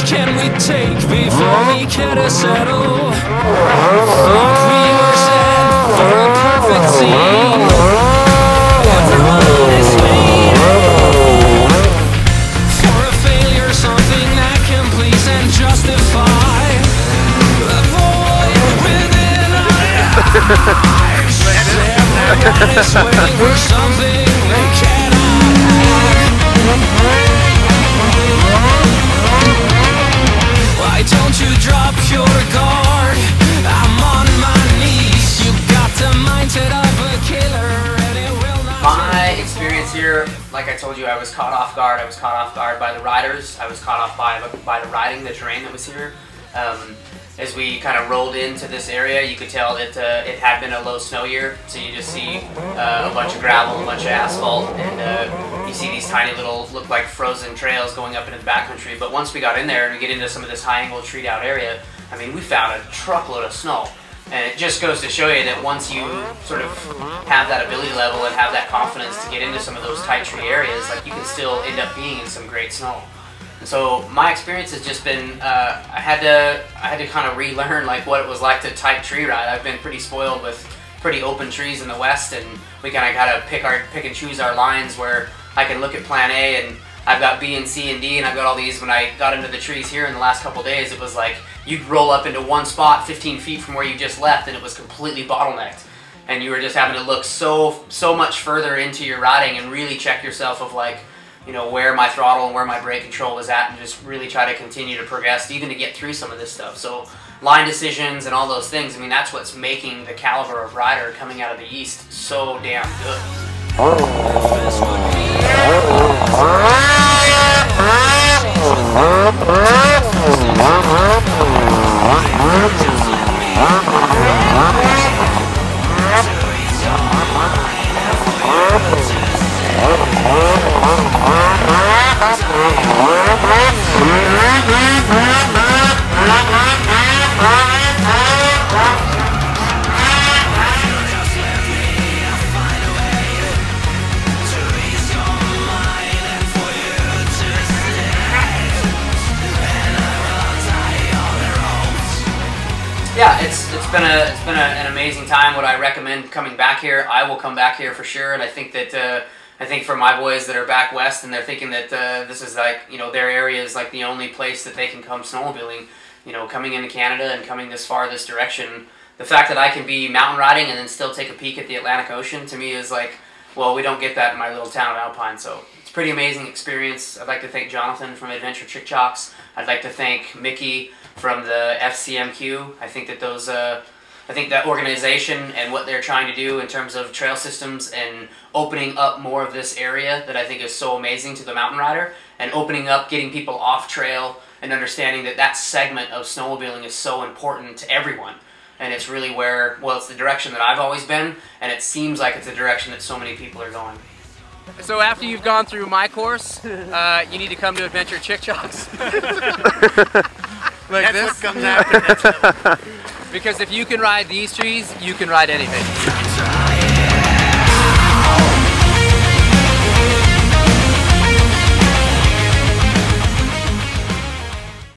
Can we take before we get a settle? Thought we were set for a perfect scene. Everyone is waiting for a failure, something that can please and justify the void within our lives. Everyone is waiting for something they cannot have. Why don't you drop your guard? I'm on my knees. You got the mindset of a killer, and it will not. My experience here, like I told you, I was caught off guard. I was caught off guard by the riders. I was caught off by the riding, the terrain that was here. As we kind of rolled into this area, you could tell that it had been a low snow year, so you just see a bunch of gravel, a bunch of asphalt, and you see these tiny little, look like frozen trails going up into the backcountry. But once we got in there and we get into some of this high-angle treed out area, I mean, we found a truckload of snow. And it just goes to show you that once you sort of have that ability level and have that confidence to get into some of those tight tree areas, like you can still end up being in some great snow. So my experience has just been, I had to kind of relearn like what it was like to type tree ride. I've been pretty spoiled with pretty open trees in the West, and we kind of got to pick and choose our lines where I can look at plan A and I've got B and C and D, and I've got all these. When I got into the trees here in the last couple of days, it was like you'd roll up into one spot 15 feet from where you just left, and it was completely bottlenecked. And you were just having to look so much further into your riding and really check yourself of like, you know, where my throttle and where my brake control was at, and just really try to continue to progress even to get through some of this stuff. So line decisions and all those things, I mean, that's what's making the caliber of rider coming out of the East so damn good. Yeah, it's been an amazing time. Would I recommend coming back here? I will come back here for sure, and I think that I think for my boys that are back west and they're thinking that this is like, you know, their area is like the only place that they can come snowmobiling, you know, coming into Canada and coming this far this direction, the fact that I can be mountain riding and then still take a peek at the Atlantic Ocean to me is like, well, we don't get that in my little town of Alpine, so it's a pretty amazing experience. I'd like to thank Jonathan from Adventure Trick Chalks. I'd like to thank Mickey from the FCMQ. I think that those, I think that organization and what they're trying to do in terms of trail systems and opening up more of this area that I think is so amazing to the mountain rider, and opening up, getting people off trail and understanding that that segment of snowmobiling is so important to everyone. And it's really where, well, it's the direction that I've always been, and it seems like it's the direction that so many people are going. So after you've gone through my course, you need to come to Adventure Chick Chalks. Like that's this. what comes after. Because if you can ride these trees, you can ride anything.